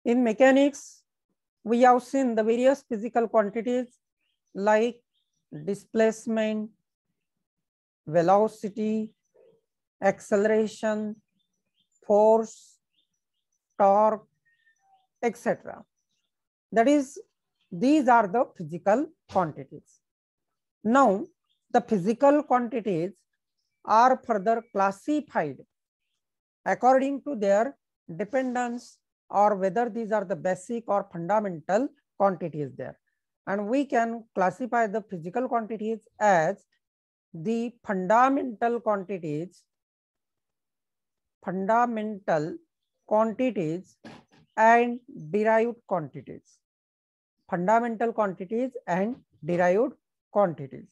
In mechanics, we have seen the various physical quantities like displacement, velocity, acceleration, force, torque, etc. That is, these are the physical quantities. Now, the physical quantities are further classified according to their dependence or whether these are the basic or fundamental quantities there. And we can classify the physical quantities as the fundamental quantities and derived quantities. Fundamental quantities and derived quantities.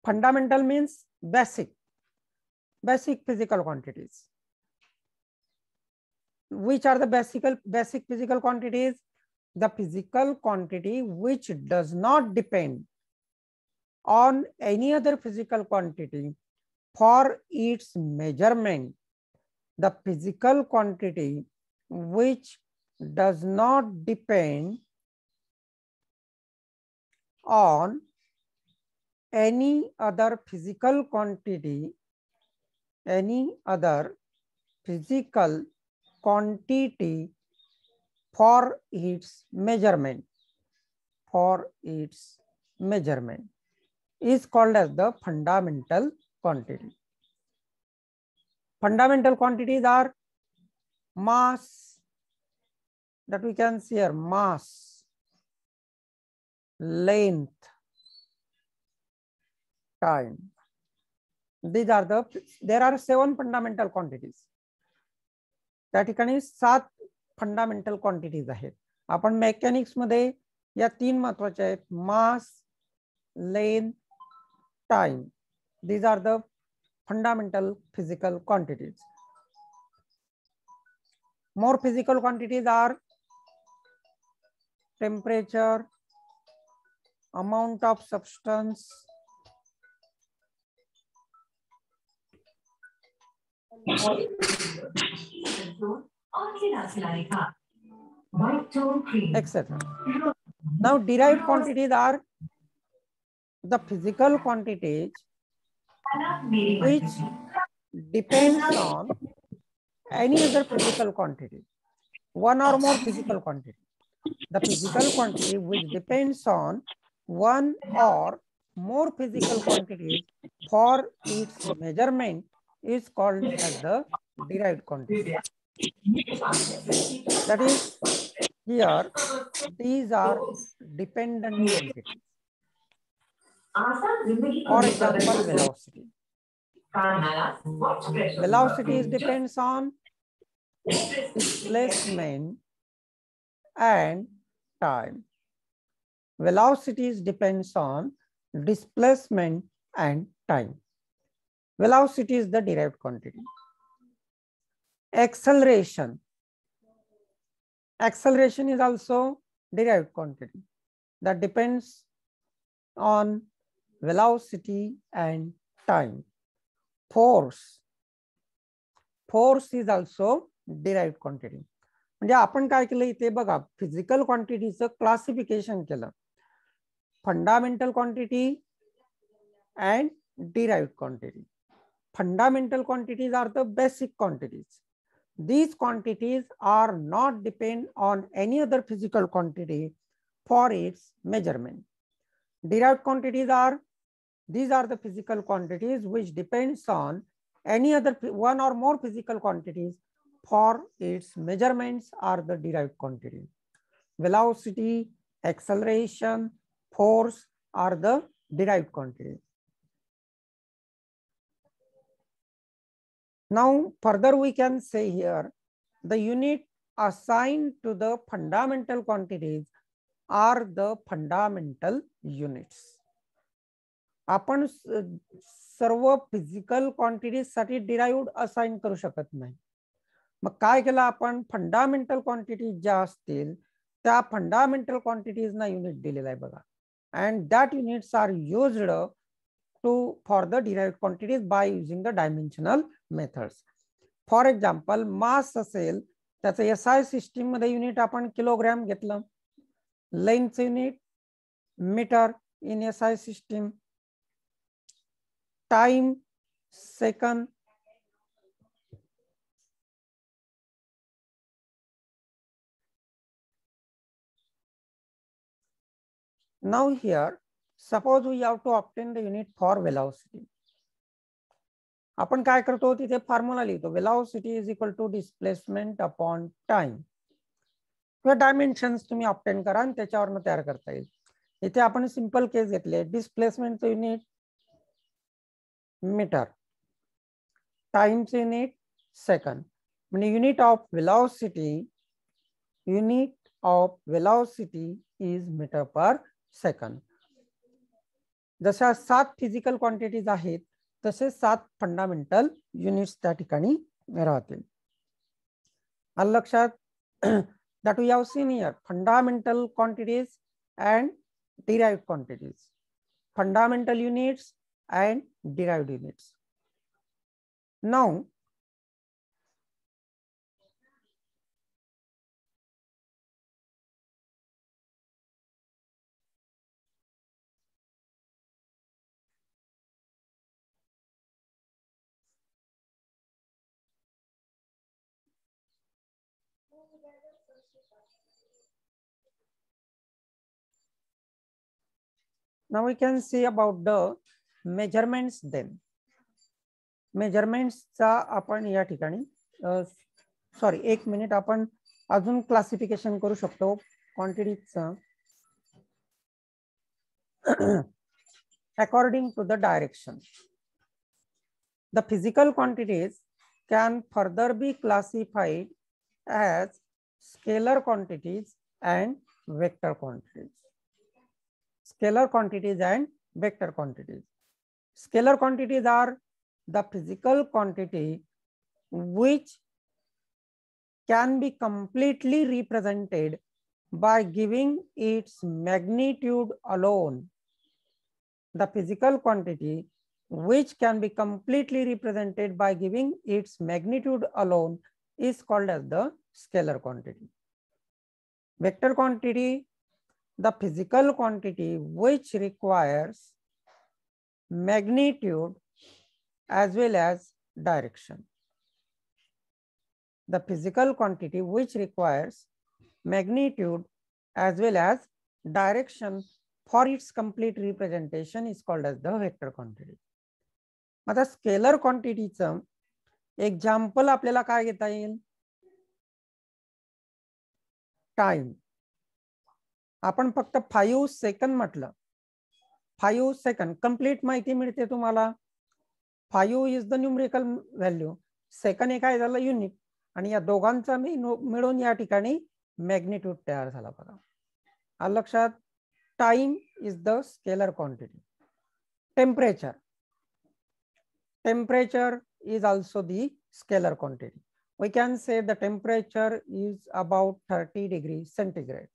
Fundamental means basic physical quantities. Which are the basic physical quantities? The physical quantity which does not depend on any other physical quantity for its measurement. The physical quantity which does not depend on any other physical quantity, for its measurement, is called as the fundamental quantity. Fundamental quantities are mass, that we can see here, mass, length, time. These are there are 7 fundamental quantities. त्या ठिकाणी 7 fundamental quantities आहेत. आपण mechanics मध्ये या 3 महत्वाच्या आहेत, mass, length, time. These are the fundamental physical quantities. More physical quantities are temperature, amount of substance, etc. Now, derived quantities are the physical quantities which depends on any other physical quantity, one or more physical quantity. The physical quantity which depends on one or more physical quantities for its measurement is called as the derived quantity. That is, here these are dependent quantities. For example, velocity. Velocity depends on displacement and time. Velocity depends on displacement and time. Velocity is the derived quantity. Acceleration. Acceleration is also derived quantity that depends on velocity and time. Force. Force is also derived quantity. म्हणजे आपण काय केलं इथे बघा, physical क्वांटिटीचं classification केलं. Fundamental quantity and derived quantity. Fundamental quantities are the basic quantities. These quantities are not depend on any other physical quantity for its measurement. Derived quantities are, these are the physical quantities which depends on any other one or more physical quantities for its measurements are the derived quantities. Velocity, acceleration, force are the derived quantities. Now, further we can say here, the unit assigned to the fundamental quantities are the fundamental units. आपण सर्व physical quantities साठी derived assign करू शकत नाही. मग काय केलं आपण, fundamental quantities ज्या असतील त्या फंडामेंटल क्वांटिटीज ना युनिट दिलेला आहे बघा. And that units are used for the derived quantities by using the dimensional methods. For example, mass असेल त्याचं SI सिस्टीम मध्ये युनिट आपण किलोग्रॅम घेतलं, लेंथचं unit metre in SI system, time second, now here suppose we have to obtain the unit for velocity. आपण काय करतो तिथे फॉर्म्युला लिहितो, velocity is equal to displacement upon time, किंवा डायमेन्शन्स तुम्ही ऑप्टेन करा आणि त्याच्यावरनं तयार करता येईल. इथे आपण सिंपल केस घेतले, डिस्प्लेसमेंटचं युनिट मीटर, टाइमचं युनिट सेकंड, म्हणजे unit of velocity is meter per second. जशा 7 फिजिकल क्वांटिटीज आहेत तसे 7 फंडामेंटल युनिट्स त्या ठिकाणी राहतील. आलं लक्षात? that we have seen here fundamental quantities and derived quantities, fundamental units and derived units. Now we can see about the measurements then. Measurements चा आपण या ठिकाणी सॉरी एक मिनिट, आपण अजून क्लासिफिकेशन करू शकतो क्वांटिटीजचं according to the direction. The physical quantities can further be classified as scalar quantities and vector quantities. Scalar quantities and vector quantities. Scalar quantities are the physical quantity which can be completely represented by giving its magnitude alone. The physical quantity which can be completely represented by giving its magnitude alone is called as the scalar quantity. Vector quantity, the physical quantity which requires magnitude as well as direction. The physical quantity which requires magnitude as well as direction for its complete representation is called as the vector quantity. आता scalar क्वांटिटीचं example आपल्याला काय घेता येईल? Time. आपण फक्त 5 second म्हटलं, 5 second complete माहिती मिळते तुम्हाला. 5 is the numerical value, second हे काय झालं युनिट, आणि या दोघांचा मिळून या ठिकाणी मॅग्निट्यूड तयार झाला बघा. आलं लक्षात? Time is the scalar quantity. Temperature, temperature is also the scalar quantity. We can say the temperature is about 30 degrees centigrade.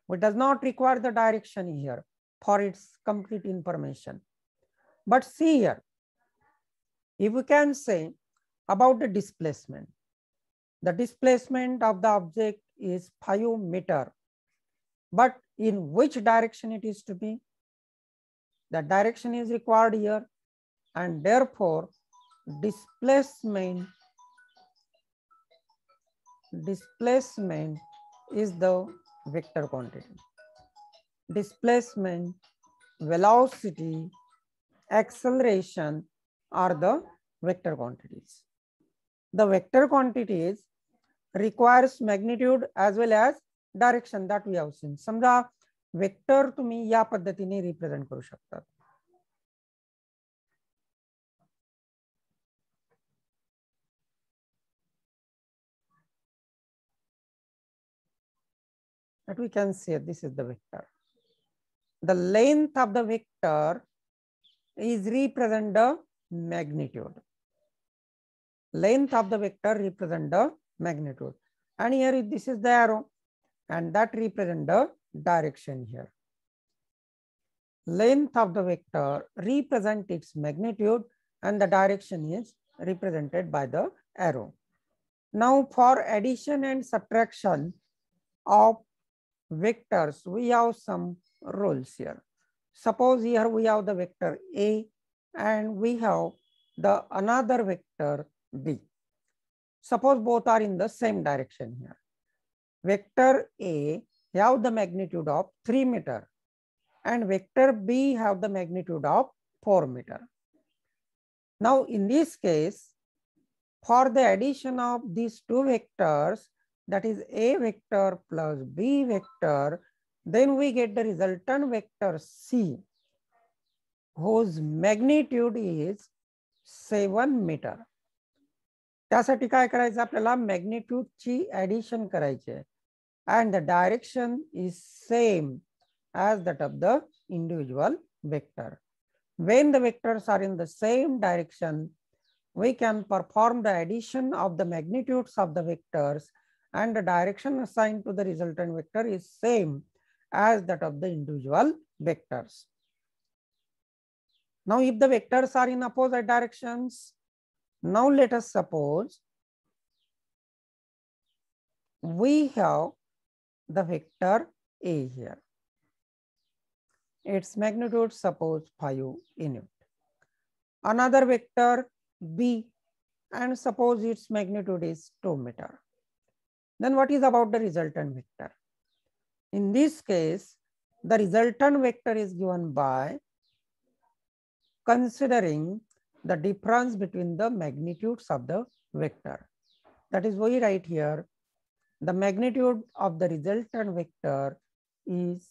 We does not require the direction here for its complete information. But see here, if we can say about the displacement of the object is 5 meter, but in which direction it is to be? The direction is required here, and therefore displacement is the vector quantity. Displacement, velocity, acceleration are the vector quantities. The vector quantities requires magnitude as well as direction that we have seen. समजा vector तुम्ही या पद्धतीने represent करू शकता. That we can say this is the vector. The length of the vector is represent the magnitude. Length of the vector represent the magnitude, and here this is the arrow, and that represent the direction here. Length of the vector represent its magnitude, and the direction is represented by the arrow. Now for addition and subtraction of vectors, we have some rules here. Suppose here we have the vector A and we have the another vector B. Suppose both are in the same direction here. Vector A have the magnitude of 3 meter and vector B have the magnitude of 4 meter. Now in this case, for the addition of these two vectors, that is A vector plus B vector, then we get the resultant vector C, whose magnitude is 7 meter. त्यासाठी काय करायचं आपल्याला magnitude ची addition करायची आहे and the direction is same as that of the individual vector. When the vectors are in the same direction, we can perform the addition of the magnitudes of the vectors and the direction assigned to the resultant vector is same as that of the individual vectors. Now if the vectors are in opposite directions, now let us suppose we have the vector A here. Its magnitude suppose 5 unit. Another vector B and suppose its magnitude is 2 meter. Then what is about the resultant vector? In this case, the resultant vector is given by considering the difference between the magnitudes of the vector. That is why we write here the magnitude of the resultant vector is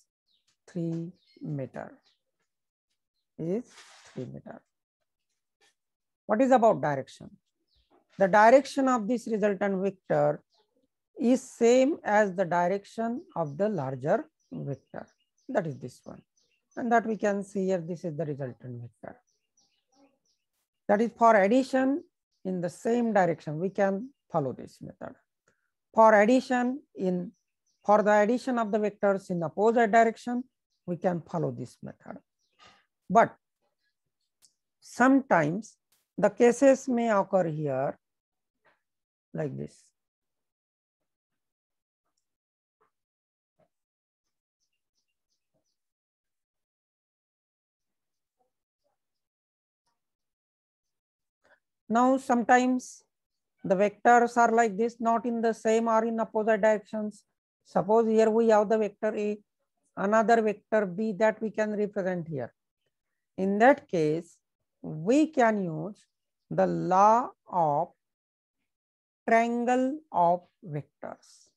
3 meter. What is about direction? The direction of this resultant vector is same as the direction of the larger vector. That is this one. And that we can see here, this is the resultant vector. That is for addition in the same direction, we can follow this method. For the addition of the vectors in opposite direction, we can follow this method. But sometimes the cases may occur here like this. Now sometimes the vectors are like this, not in the same or in opposite directions. Suppose here we have the vector A, another vector B that we can represent here. In that case, we can use the law of triangle of vectors.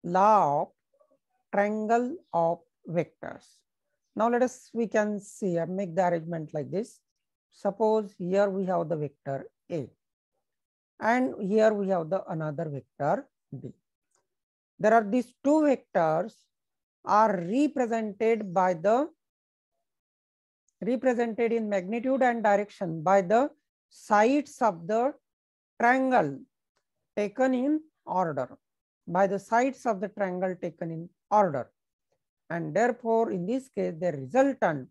Law of triangle of vectors. Now we can see here, make the arrangement like this. Suppose here we have the vector A and here we have the another vector B. There are these two vectors are represented in magnitude and direction by the sides of the triangle taken in order. And therefore, in this case, the resultant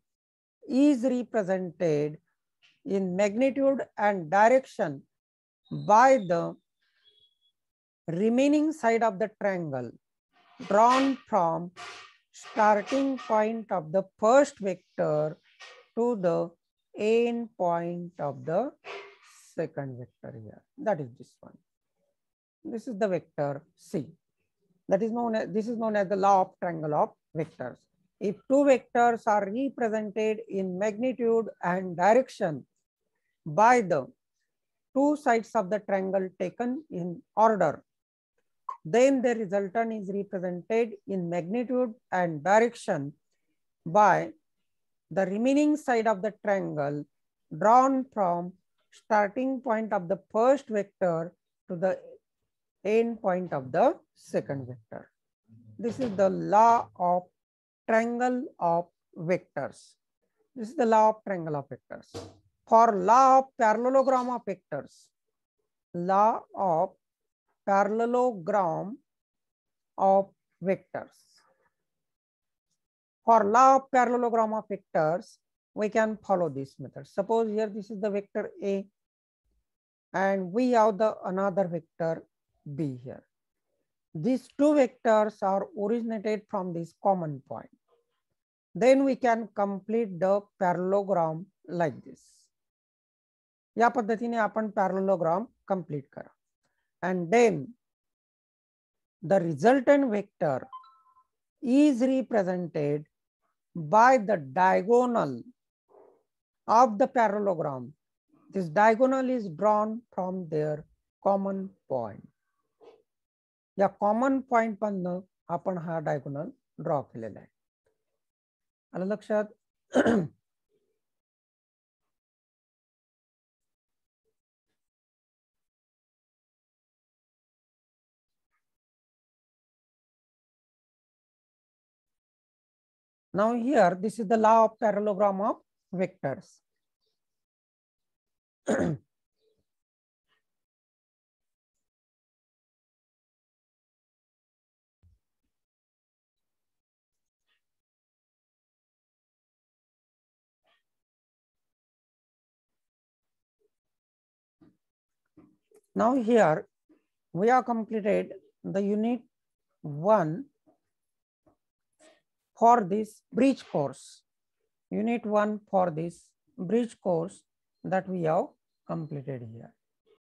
is represented in magnitude and direction by the remaining side of the triangle drawn from starting point of the first vector to the end point of the second vector here. That is this one. This is the vector C. This is known as the law of triangle of vectors. If two vectors are represented in magnitude and direction by the two sides of the triangle taken in order, then the resultant is represented in magnitude and direction by the remaining side of the triangle drawn from starting point of the first vector to the end point of the second vector. This is the law of triangle of vectors. This is the law of triangle of vectors. For law of parallelogram of vectors, For law of parallelogram of vectors, we can follow this method. Suppose here this is the vector A and we have the another vector b here. These two vectors are originated from this common point. Then we can complete the parallelogram like this. या पद्धतीने आपण parallelogram complete करा. And then the resultant vector is represented by the diagonal of the parallelogram. This diagonal is drawn from their common point. या common point मधनं आपण हा diagonal draw केलेला आहे. आलं लक्षात? Now here, this is the law of parallelogram of vectors. Now here, we have completed the unit 1 for this bridge course. Unit 1 for this bridge course that we have completed here.